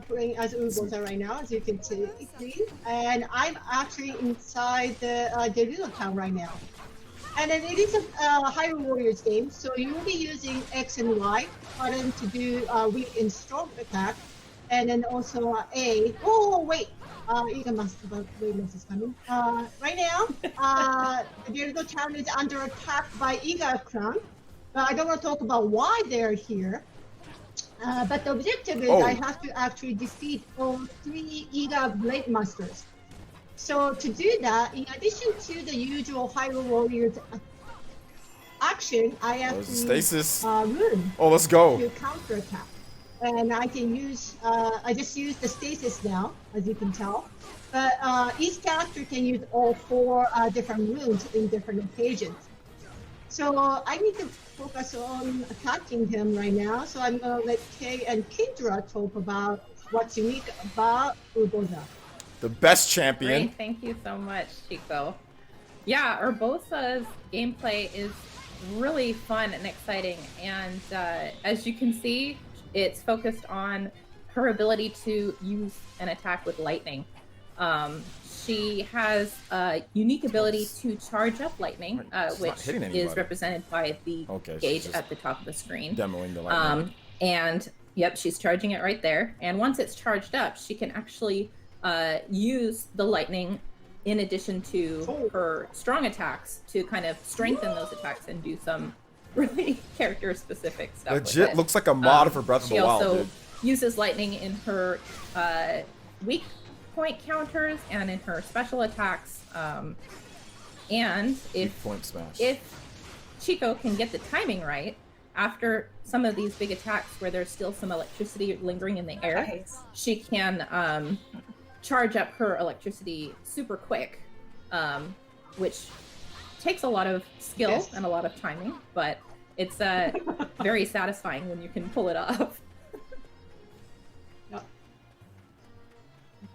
playing as Urbosa right now, as you can see. And I'm actually inside the Daruk town right now. And then it is a Hyrule Warriors game, so you will be using X and Y button to do weak and strong attack. And then also A. Oh, wait. Iga Waymas is coming. Right now, the Daruk town is under attack by Iga Crown. I don't want to talk about why they're here. But the objective is I have to actually defeat all 3 Iga Blade Masters. So to do that, in addition to the usual Hyrule Warriors action, I have to use Rune let's go. to counterattack. And I can use, I just use the stasis now, as you can tell. But each character can use all 4 different runes in different occasions. So I need to focus on attacking him right now. So I'm gonna let Kay and Kindra talk about what's unique about Urbosa. The best champion. Great, thank you so much, Chico. Yeah, Urbosa's gameplay is really fun and exciting, and as you can see, it's focused on her ability to use an attack with lightning. She has a unique ability to charge up lightning, which is represented by the gauge at the top of the screen. Demoing the lightning. And yep, she's charging it right there. And once it's charged up, she can actually use the lightning in addition to her strong attacks to kind of strengthen those attacks and do some really character-specific stuff. Legit looks like a mod for Breath of the Wild. She also dude. uses lightning in her weak point counters and in her special attacks. And if Chico can get the timing right, after some of these big attacks where there's still some electricity lingering in the air, she can charge up her electricity super quick, which takes a lot of skill and a lot of timing, but it's very satisfying when you can pull it off.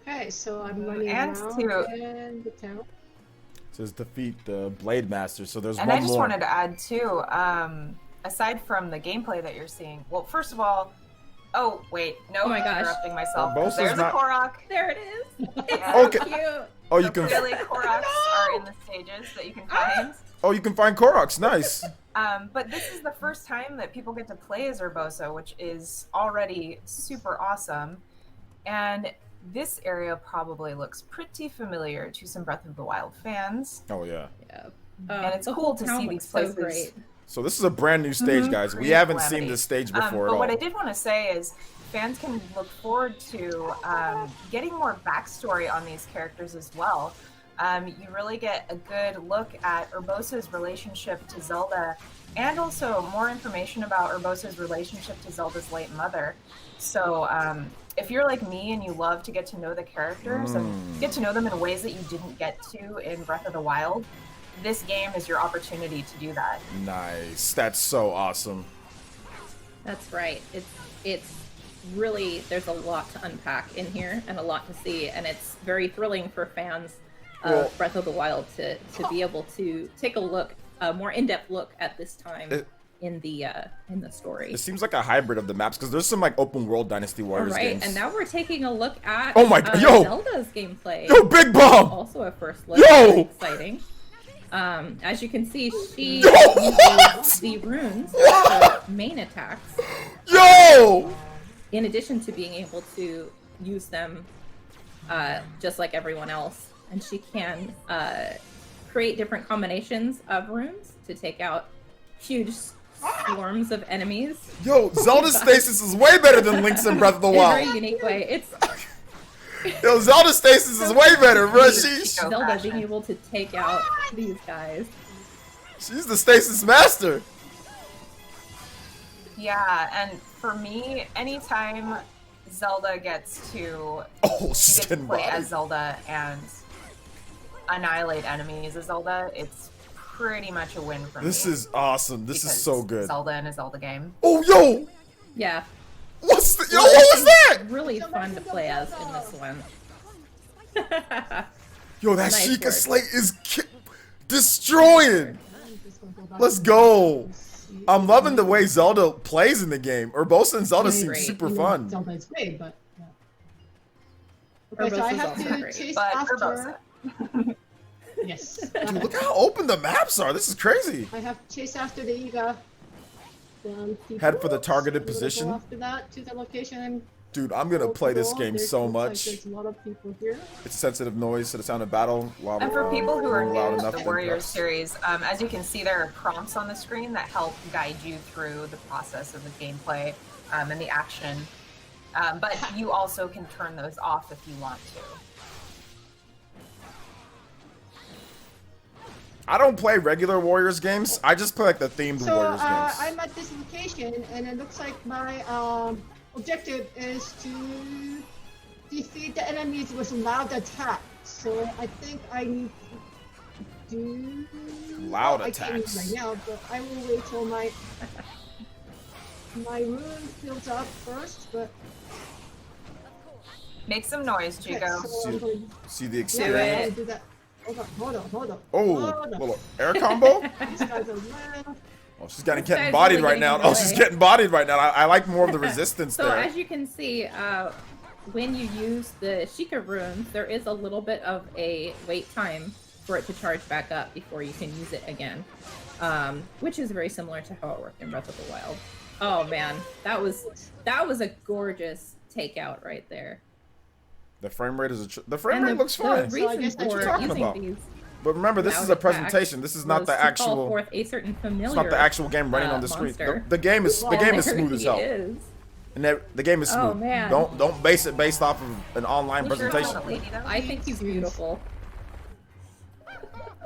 Okay, so I'm running and around to the town. Says defeat the Blade Master. So there's and one I just more. wanted to add too, aside from the gameplay that you're seeing, well, first of all, oh wait, no, Oh my gosh. interrupting myself. Urbosa's There's a not- Korok. There it is. It's Okay. so cute. Oh, you can. Really, Koroks are in the stages that you can find. Oh, you can find Koroks. Nice. But this is the first time that people get to play as Urbosa, which is already super awesome. And this area probably looks pretty familiar to some Breath of the Wild fans. Oh yeah. Yeah. And it's the cool whole to town see looks these places. So great. So this is a brand new stage, guys. We haven't seen this stage before at but all. what I did want to say is fans can look forward to getting more backstory on these characters as well. You really get a good look at Urbosa's relationship to Zelda, and also more information about Urbosa's relationship to Zelda's late mother. So if you're like me and you love to get to know the characters and get to know them in ways that you didn't get to in Breath of the Wild, this game is your opportunity to do that. Nice. That's so awesome. That's right. It's really, there's a lot to unpack in here and a lot to see, and it's very thrilling for fans of Breath of the Wild to be able to take a look, a more in-depth look at this time in the story. It seems like a hybrid of the maps because there's some like open world Dynasty Warriors Right, games. and now we're taking a look at Zelda's gameplay. Yo, Big Bomb! Also a first look. Yo! Exciting. As you can see, she uses the runes for main attacks. Yo! In addition to being able to use them just like everyone else. And she can create different combinations of runes to take out huge swarms of enemies. Yo, Zelda's stasis is way better than Link's in Breath of the Wild. In a very unique way. It's Yo, Zelda's stasis is way better, bro. She's Zelda being able to take out these guys. She's the stasis master. Yeah, and for me, anytime Zelda gets to play as Zelda and annihilate enemies as Zelda, it's pretty much a win for me. This is awesome. This is so good. Zelda in a Zelda game. Oh, yo! Yeah. What's the, yo, what was that? Really fun to play as in this one. Yo, that Nice sheikah work. slate is destroying. Let's go. I'm loving the way Zelda plays in the game. Urbosa and Zelda seem super fun. Zelda is great, but Okay, so I Urbosa's have also to great. chase But after. Urbosa. Yes. Dude, look how open the maps are. This is crazy. I have to chase after the Iga. Head for the targeted I'm gonna position. Go after that to the location. Dude, I'm gonna play this game so Looks like much. there's a lot of people here. It's sensitive noise to the sound of battle. While, And for people who are loud new to enough the to Warriors impress. series, as you can see, there are prompts on the screen that help guide you through the process of the gameplay and the action. But you also can turn those off if you want to. I don't play regular Warriors games. I just play like the themed So Warriors games. I'm at this location, and it looks like my objective is to defeat the enemies with loud attack. So I think I need to do Loud I can't attacks. right now, but I will wait till my rune fills up first. But Make some noise, okay, Chico. so I'm going See the yeah, experience. I'll do that. Hold on. Oh, Hold on. little air combo. These guys are loud. Oh, she's getting This guy's bodied really right getting now. in the Oh, she's way. getting bodied right now. I like more of the resistance So there. as you can see, when you use the sheikah runes, there is a little bit of a wait time for it to charge back up before you can use it again, which is very similar to how it worked in Breath of the Wild. Oh man, that was a gorgeous takeout right there. The frame rate is the frame And rate looks fine. The So I reason guess what for you talking using about? these But remember, this loud is a attacks presentation. This is not was the to call actual. forth a certain familiar. It's not the actual game running on the screen. monster. The game is Well, smooth as hell, Is. and the game is smooth. Oh, man. Don't base it based off of an online You sure it's presentation. not a lady, though? I think he's beautiful.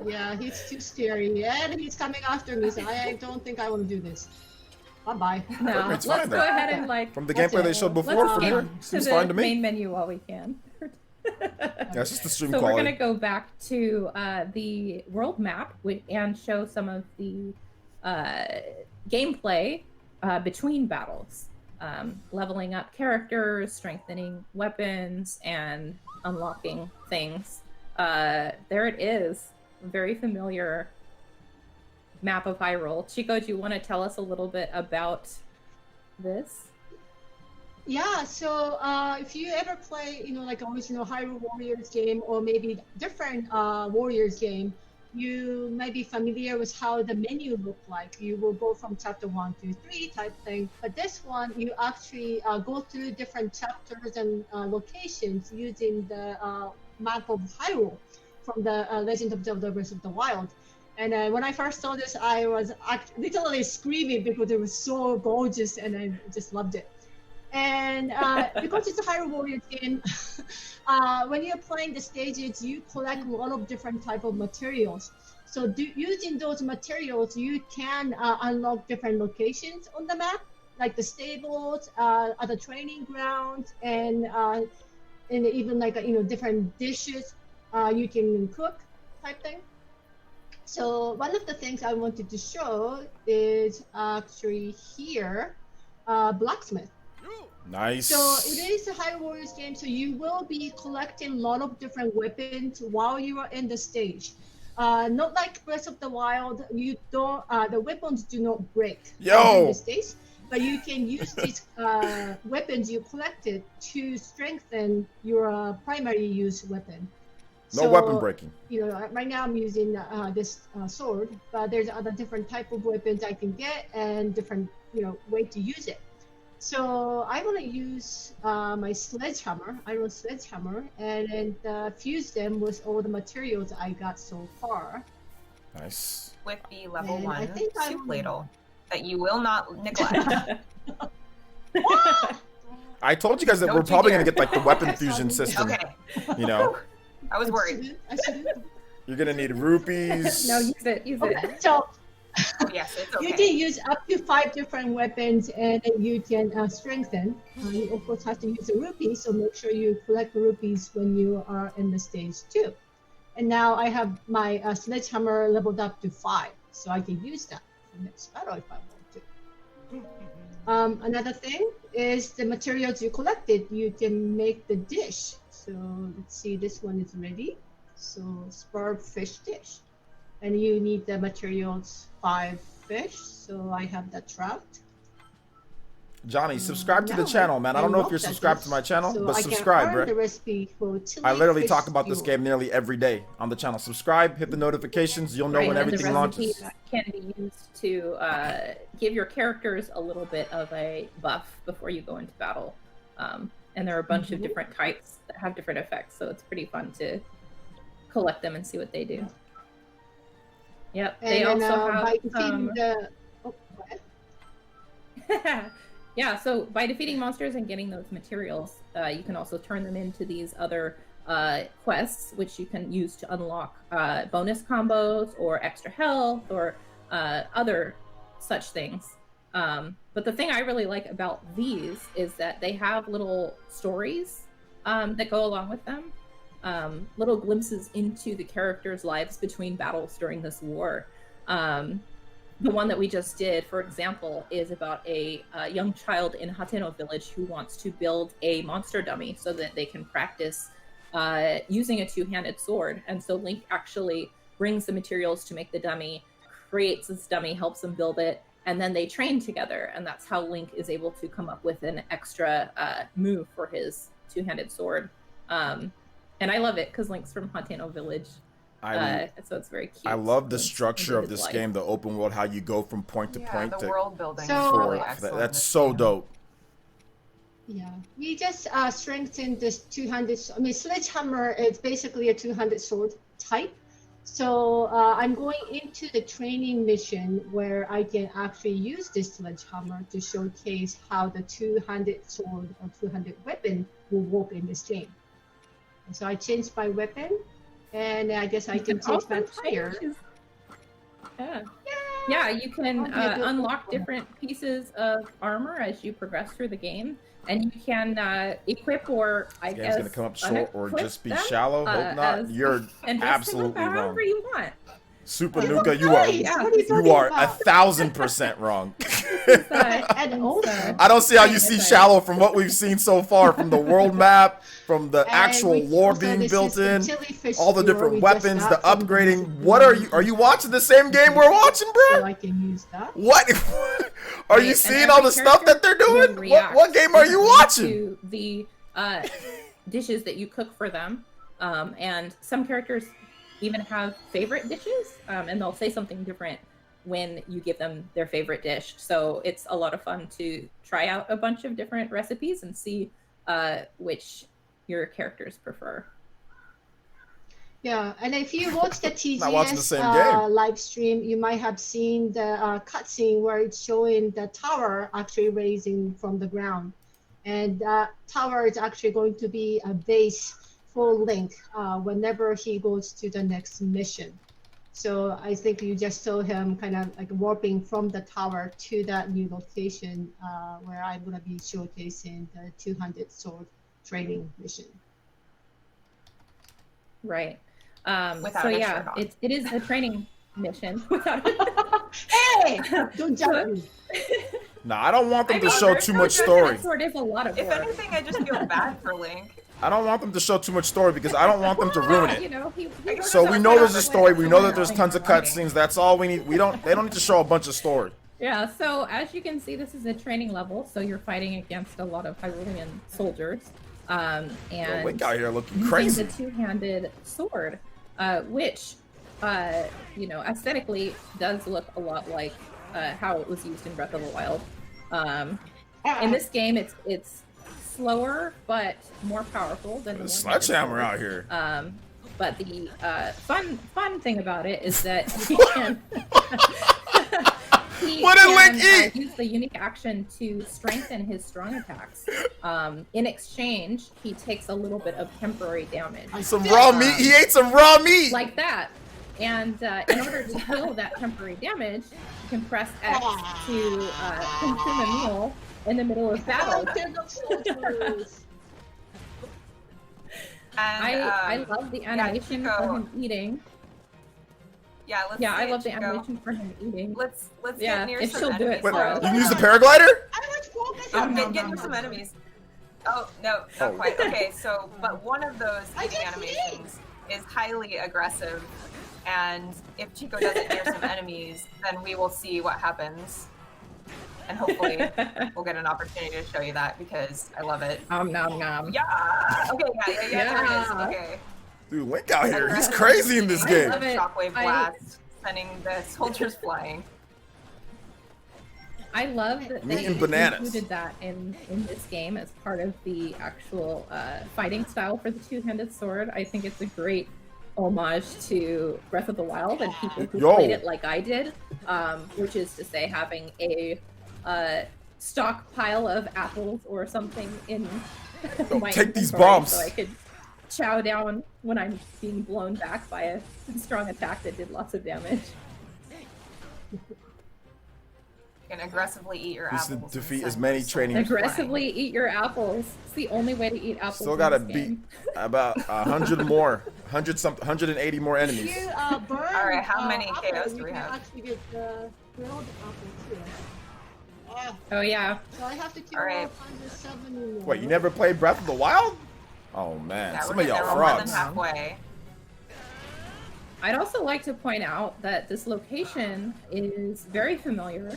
Yeah, he's too scary, and he's coming after me, so I don't think I want to do this. Bye-bye. No, It's let's fine go then. ahead and like From the That's gameplay they it. showed let's before, from skip here, to seems the fine to main me. menu while we can. Yeah, it's just the stream So quality. we're gonna go back to the world map and show some of the gameplay between battles, leveling up characters, strengthening weapons, and unlocking things. There it is, very familiar map of Hyrule. Chico, do you want to tell us a little bit about this? Yeah, so if you ever play, like original Hyrule Warriors game, or maybe different Warriors game, you might be familiar with how the menu look like. You will go from chapter 1 to 3 type thing, but this one you actually go through different chapters and locations using the map of Hyrule from the Legend of Zelda Breath of the Wild. And when I first saw this, I was literally screaming because it was so gorgeous, and I just loved it. And because it's a Hyrule Warriors game, when you're playing the stages, you collect a lot of different type of materials. So using those materials, you can unlock different locations on the map, like the stables, other training grounds, and even like different dishes you can cook type thing. So one of the things I wanted to show is actually here, blacksmith. Nice. So it is a Hyrule Warriors game, so you will be collecting a lot of different weapons while you are in the stage. Not like Breath of the Wild, you don't. The weapons do not break in the stage, but you can use these weapons you collected to strengthen your primary use weapon. No weapon breaking. Right now I'm using this sword, but there's other different type of weapons I can get and different way to use it. So I'm gonna use my sledgehammer, iron sledgehammer, and fuse them with all the materials I got so far. Nice. With the level And 1 I think soup ladle that you will not neglect. I told you guys that Don't we're you probably dare. gonna get like the weapon fusion system. Okay. I was worried. I shouldn't. You're gonna need rupees. No, use it. Okay, so Oh, yes, it's okay. you can use up to 5 different weapons, and then you can strengthen. You of course have to use the rupees, so make sure you collect the rupees when you are in the stage 2. And now I have my sledgehammer leveled up to 5, so I can use that for next battle if I want to. Another thing is the materials you collected. You can make the dish. So let's see, this one is ready. So spurred fish dish. And you need the materials 5 fish, so I have that trout. Johnny, subscribe to the No, channel, man. I don't know if you're love that subscribed to dish. my channel, So but I can subscribe, earn bro. the recipe for I literally fish talk about this stew. game nearly every day on the channel. Subscribe, hit the notifications. You'll know Right, when and the everything recipes launches. can be used to give your characters a little bit of a buff before you go into battle. And there are a bunch of different types that have different effects, so it's pretty fun to collect them and see what they do. Yep, And they then, also by have defeating the... Oh, go ahead. yeah, so by defeating monsters and getting those materials, you can also turn them into these other quests, which you can use to unlock bonus combos or extra health or other such things. But the thing I really like about these is that they have little stories that go along with them. Little glimpses into the characters' lives between battles during this war. The one that we just did, for example, is about a young child in Hateno village who wants to build a monster dummy so that they can practice using a two-handed sword. And so Link actually brings the materials to make the dummy, creates this dummy, helps them build it, and then they train together. And that's how Link is able to come up with an extra move for his two-handed sword. And I love it because Link's from Hateno village. So it's very cute. I love the structure of this game, the open world, how you go from point to point. The world building is So- really excellent. That's so dope. Yeah, we just strengthened this two-handed. I mean, sledgehammer is basically a two-handed sword type. So I'm going into the training mission where I can actually use this sledgehammer to showcase how the two-handed sword or two-handed weapon will work in this game. And so I changed my weapon, and I guess I can change my tire. Yeah, you can Oh, yeah, unlock different pieces of armor as you progress through the game, and you can equip or I This guess game's gonna come up short or unequip just be them, shallow. Hope not. as- You're and dress absolutely them up wrong. however you want. Super They Nuka, look you are nice. Yeah. What are you you talking are about? 1,000% wrong. And also, I don't see how you Right, see right. shallow from what we've seen so far, from the world map, from the actual which lore also being this built is the in, jellyfish all the lure different we just weapons, the got from upgrading. the- What are you watching the same game we're watching, So bro? I can use that. What? Are Right, you and seeing all every the stuff that they're character will doing? react What game are you differently watching? To the dishes that you cook for them, and some characters even have favorite dishes, and they'll say something different when you give them their favorite dish. So it's a lot of fun to try out a bunch of different recipes and see which your characters prefer. Yeah, and if you watch the Not watching the TGS same game. live stream, you might have seen the cutscene where it's showing the tower actually raising from the ground. And that tower is actually going to be a base for Link whenever he goes to the next mission. So I think you just saw him kind of like warping from the tower to that new location where I'm going to be showcasing the 200 sword training mission. Right. Without so a yeah, shirt on. it is a training mission. Hey! Don't judge me. Nah, I don't want them I to mean, show too much story. Sword is a lot of If work. anything, I just feel bad for Link. I don't want them to show too much story because I don't want them to ruin You it. know, So we know there's a story. We know that there's tons of cutscenes. That's all we need. They don't need to show a bunch of story. Yeah, so as you can see, this is a training level, so you're fighting against a lot of Hyrulean soldiers. And Link out here looking using crazy. the two-handed sword, which, aesthetically does look a lot like how it was used in Breath of the Wild. In this game, it's slower but more powerful than the one-handed Sledgehammer sword. out here. But the fun thing about it is that he What did can Link eat? use the unique action to strengthen his strong attacks. In exchange, he takes a little bit of temporary damage. Some raw meat. He ate some raw meat. Like that. And in order to heal that temporary damage, you can press X to consume a meal in the middle of battle. And, I love the animation Chico- for him eating. Yeah, let's Yeah, I see love it, the Chico. animation for him eating. Let's Yeah, get near if some she'll do enemies. it Wait, for us. you can use the paraglider? I was focused Yeah, on get near some enemies. Oh, no, not Oh. quite. Okay, so, but one of those I eating just animations is highly aggressive, and if Chico does it near some enemies, then we will see what happens. And hopefully we'll get an opportunity to show you that because I love it. Nom nom. Yeah. Okay. Yeah. There it is. Okay. Dude, Link out here. He's crazy in this game. love it. Shockwave blast, sending the soldiers flying. I love that they bananas. included that in this game as part of the actual fighting style for the two-handed sword. I think it's a great homage to Breath of the Wild and people who played it like I did, which is to say having a stockpile of apples or something in my take these inventory bombs so I could chow down when I'm being blown back by a strong attack that did lots of damage. You can aggressively eat your apples. To defeat as many training. Aggressively eat your apples. It's the only way to eat apples. Still gotta beat about 100 more, 180 more enemies. You, burn, all right, how many apples, KOs do we have? Actually get grilled apples here. Oh yeah. So I have to kill all right. 170. Wait, you never played Breath of the Wild? Oh man, Yeah, some of y'all more frogs. than halfway. I'd also like to point out that this location is very familiar.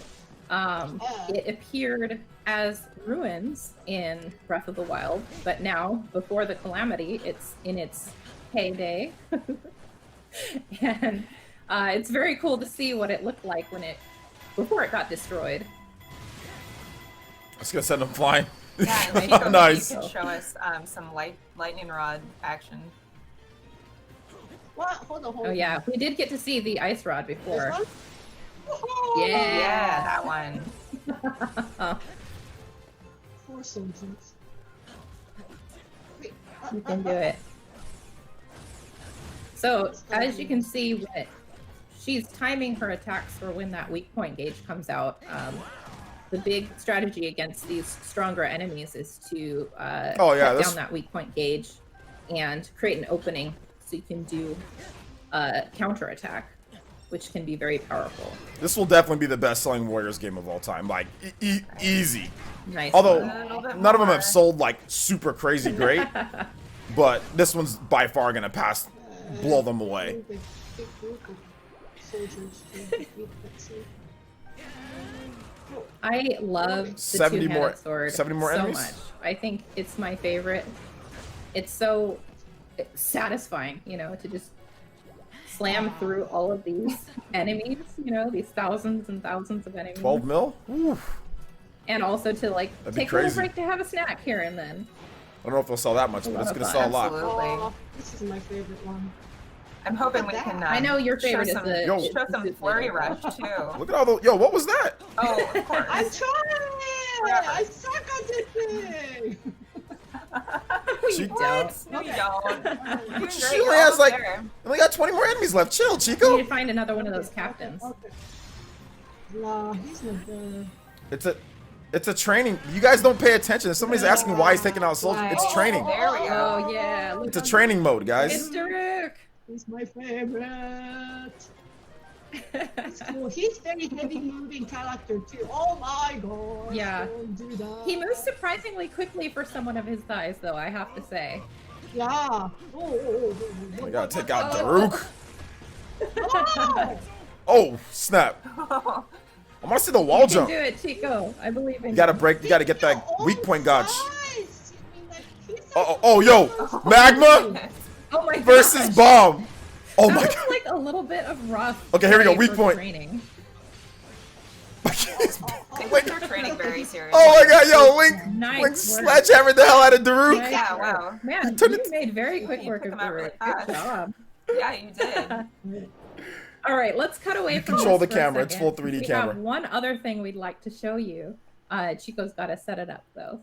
It appeared as ruins in Breath of the Wild, but now, before the Calamity, it's in its heyday. And it's very cool to see what it looked like before it got destroyed. I was gonna send them flying. Yeah, and Chico, Nice. You can show us some lightning rod action. What? Hold on. Oh yeah, we did get to see the ice rod before. This one? Yeah, that one. Poor soldiers. Wait, You can do it. So, as you can see, she's timing her attacks for when that weak point gauge comes out. The big strategy against these stronger enemies is to cut down that weak point gauge and create an opening so you can do a counterattack, which can be very powerful. This will definitely be the best-selling Warriors game of all time. Like, easy. Nice. Although, none of them have sold, like, super crazy great. But this one's by far going to blow them away. I love the 70 two-handed sword 70 more so enemies? much. I think it's my favorite. It's so satisfying, to just slam through all of these enemies, these thousands and thousands of enemies. 12 mil? Oof. And also to That'd be take a little crazy. break to have a snack here and then. I don't know if they'll sell that much, but it's going to sell a lot. Absolutely. Oh, this is my favorite one. I'm hoping we can. I know your favorite is the. Show some flurry rush too. Look at all the. Yo, what was that? Oh, of course. I'm trying! I suck at this thing! She, Don't. No, you don't. You're doing great. she You're only has almost like. there. Only got 20 more enemies left. Chill, We Chico. need to find another one of those captains. Okay. Nah, he's not there. It's a training. You guys don't pay attention. If somebody's asking why he's taking out soldiers, it's training. There we go. Oh yeah, look It's a training mode, guys. it's Daruk. He's my favorite. He's cool. He's very heavy moving character too. Oh my god. Yeah. Don't do that. He moves surprisingly quickly for someone of his size, though, I have to say. Yeah. Oh, We gotta take out Daruk. oh. Oh, snap. I want to see the wall You can jump. do it, Chico. I believe in You you. gotta break. You gotta get that weak point gauge. Nice. I mean, like, he's Oh, yo, magma Oh my versus gosh. bomb. Oh That my was god. like a little bit of rough. Okay, here we go, play weak for point. Training. They're training very seriously. Oh my god, yo, Link Nice Link work. sledgehammered the hell out of Daruk. Nice Yeah, work. wow. Man, turned you it- made very quick You work took of them out Daruk. really Good fast. job. Yeah, you did. All right, let's cut away from Control this the for a camera, it's second. full 3D we camera. have one other thing we'd like to show you. Chico's got to set it up though.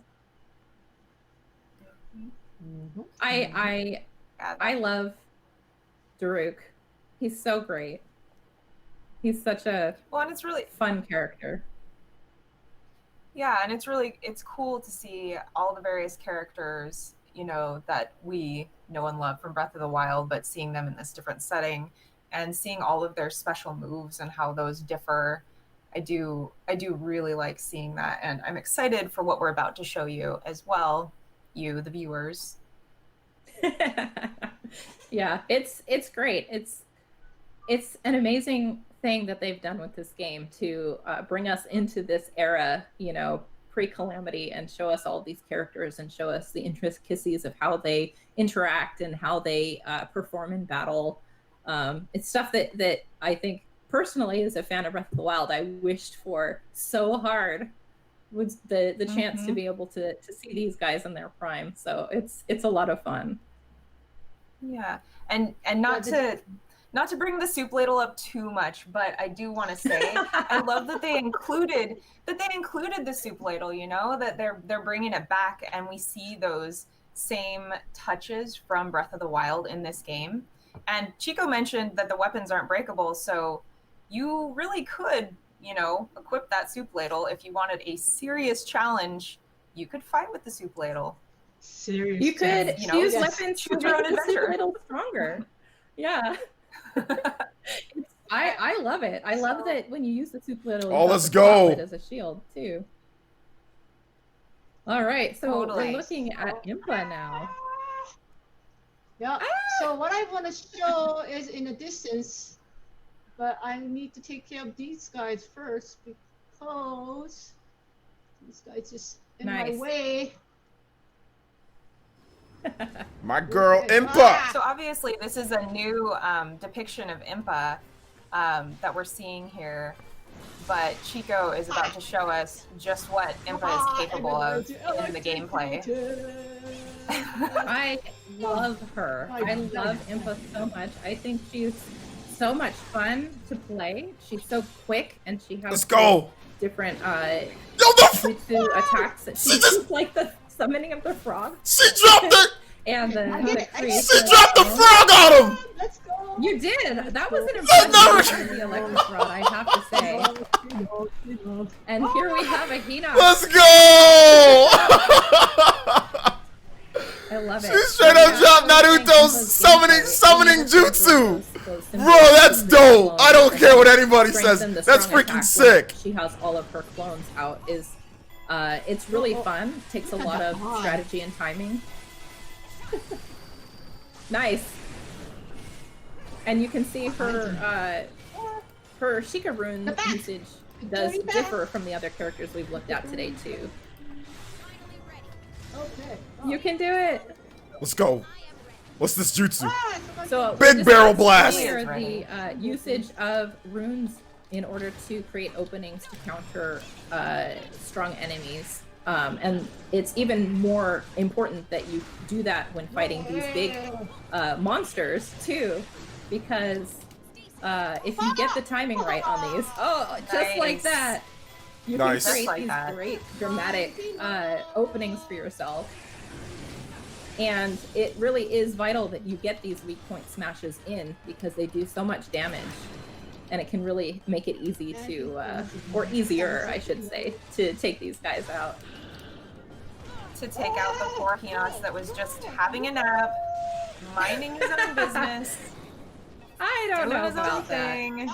I love Daruk. He's so great. He's such a Well, and it's really fun character. Yeah, and it's cool to see all the various characters, that we know and love from Breath of the Wild, but seeing them in this different setting and seeing all of their special moves and how those differ. I do really like seeing that, and I'm excited for what we're about to show you as well, you, the viewers. Yeah, it's great. It's an amazing thing that they've done with this game to bring us into this era, you know, pre-Calamity, and show us all these characters and show us the intricacies of how they interact and how they perform in battle. It's stuff that I think personally, as a fan of Breath of the Wild, I wished for so hard, was the chance to be able to see these guys in their prime. So it's a lot of fun. Yeah, and not to bring the soup ladle up too much, but I do want to say I love that they included the soup ladle. You know, that they're bringing it back, and we see those same touches from Breath of the Wild in this game. And Chico mentioned that the weapons aren't breakable, so you really could, you know, equip that soup ladle if you wanted a serious challenge. You could fight with the soup ladle. Serious. You could use weapons to choose your own make the soup adventure. ladle stronger. Yeah. I love it. I love that when you use the soup ladle, you let's have go. it as a shield too. All right, so Totally. we're looking at Impa now. Yeah. So what I want to show is in the distance, but I need to take care of these guys first because these guys just in my way. My girl Okay. Impa. So obviously this is a new depiction of Impa that we're seeing here, but Chico is about to show us just what Impa is capable of in the gameplay. I love her. I love Impa so much. I think she's so much fun to play. She's so quick, and she has Let's go. different Yo, jutsu attacks. That She she's just- like the summoning of the frog. She dropped it. And the She dropped the frog on him. Let's go. You did. That was an never- impressive the electric rod, I have to say. And here we have a Hina. Let's go. I love it. She straight up dropped Naruto's summoning jutsu. Bro, that's dope. I don't care what anybody says. That's freaking sick. She has all of her clones out. It's really fun. Takes a lot of strategy and timing. Nice. And you can see her sheikah rune usage does differ from the other characters we've looked at today too. Okay. You can do it. Let's go. What's this jutsu? So Big barrel blast. Earlier, the usage of runes in order to create openings to counter strong enemies. And it's even more important that you do that when fighting these big monsters too, because if you get the timing right on these, just like that, you can create these great dramatic openings for yourself. And it really is vital that you get these weak point smashes in, because they do so much damage. And it can really make it easy to, or easier, I should say, to take these guys out. To take out the poor Hinox that was just having a nap, minding his own business. I don't know his own about that. thing.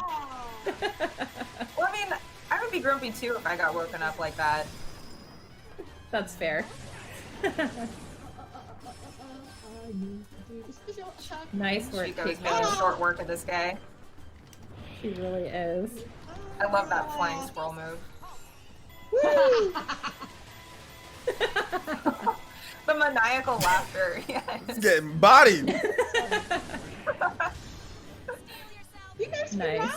Well, I mean, I would be grumpy too if I got woken up like that. That's fair. Nice work, Chico's Chico. making short work of this guy. She really is. I love that flying squirrel move. The maniacal laughter, yes. It's getting bodied. Nice.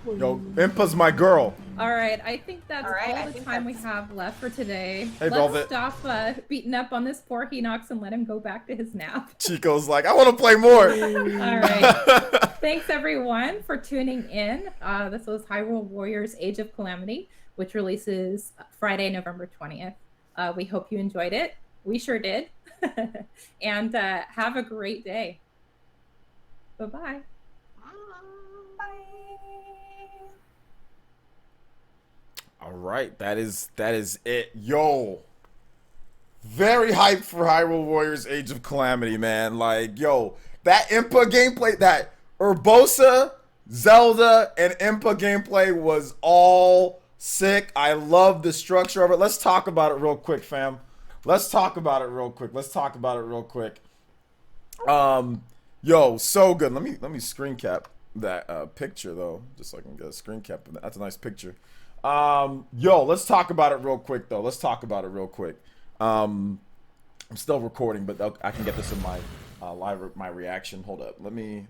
Yo, Impa's my girl. All right, I think that's All right, I all the think time we that's- have left for today. Hey, Let's Velvet. stop beating up on this poor Hinox and let him go back to his nap. Chico's like, I want to play more. All right. Thanks everyone for tuning in. This was Hyrule Warriors Age of Calamity, which releases Friday, November 20th. We hope you enjoyed it. We sure did. And have a great day. Bye-bye. All right, that is it. Yo, very hyped for Hyrule Warriors Age of Calamity, man. Like, yo, that Impa gameplay, that Urbosa, Zelda, and Impa gameplay was all sick. I love the structure of it. Let's talk about it real quick, fam. Let's talk about it real quick. Yo, so good. Let me screen cap. that picture though, just so I can get a screen cap. That's a nice picture. Yo, let's talk about it real quick though. Let's talk about it real quick. I'm still recording, but I can get this in my my reaction. Hold up, let me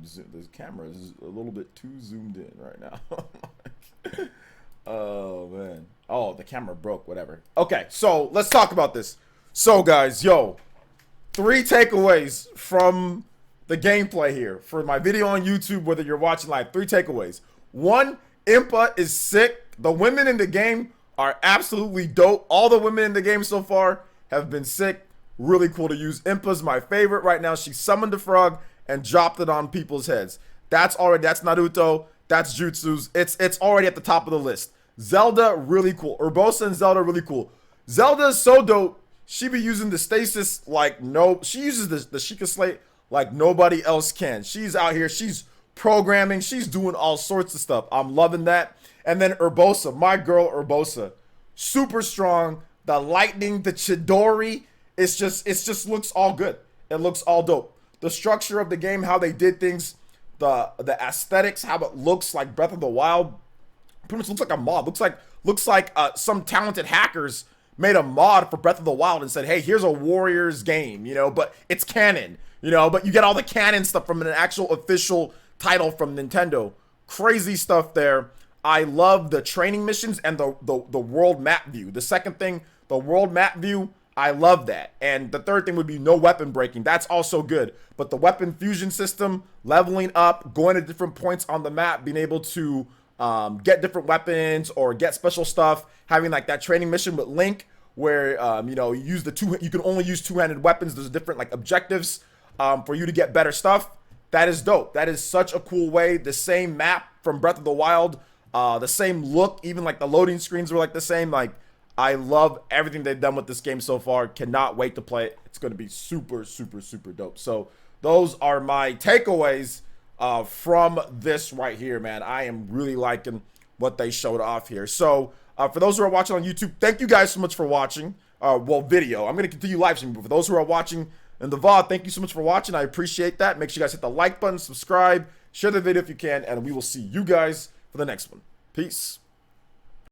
zoom. This camera is a little bit too zoomed in right now. Oh man, oh, the camera broke. Whatever. Okay, so let's talk about this. So guys, yo, 3 takeaways from the gameplay here for my video on YouTube, whether you're watching live. 3 takeaways. 1, Impa is sick. The women in the game are absolutely dope. All the women in the game so far have been sick. Really cool to use. Impa's my favorite right now. She summoned the frog and dropped it on people's heads. That's Naruto. That's Jutsu's. It's already at the top of the list. Zelda, really cool. Urbosa and Zelda, really cool. Zelda is so dope. She be using the stasis like she uses the sheikah slate like nobody else can. She's out here. She's programming. She's doing all sorts of stuff. I'm loving that. And then Urbosa, my girl Urbosa, super strong. The lightning, the Chidori, it just looks all good. It looks all dope. The structure of the game, how they did things, the aesthetics, how it looks like Breath of the Wild, pretty much looks like a mod. Looks like some talented hackers made a mod for Breath of the Wild and said, hey, here's a Warriors game, you know, but it's canon, you know, but you get all the canon stuff from an actual official title from Nintendo. Crazy stuff there. I love the training missions and the world map view. The second thing, the world map view, I love that. And the third thing would be no weapon breaking. That's also good. But the weapon fusion system, leveling up, going to different points on the map, being able to get different weapons or get special stuff, having like that training mission with Link where you know, you can only use 2-handed weapons. There's different like objectives for you to get better stuff. That is dope. That is such a cool way. The same map from Breath of the Wild, the same look, even like the loading screens were like the same. Like, I love everything they've done with this game so far. Cannot wait to play it. It's going to be super, super, super dope. So those are my takeaways from this right here, man. I am really liking what they showed off here. So for those who are watching on YouTube, thank you guys so much for watching. Well, video. I'm going to continue live streaming, but for those who are watching in the VOD, thank you so much for watching. I appreciate that. Make sure you guys hit the like button, subscribe, share the video if you can, and we will see you guys for the next one. Peace.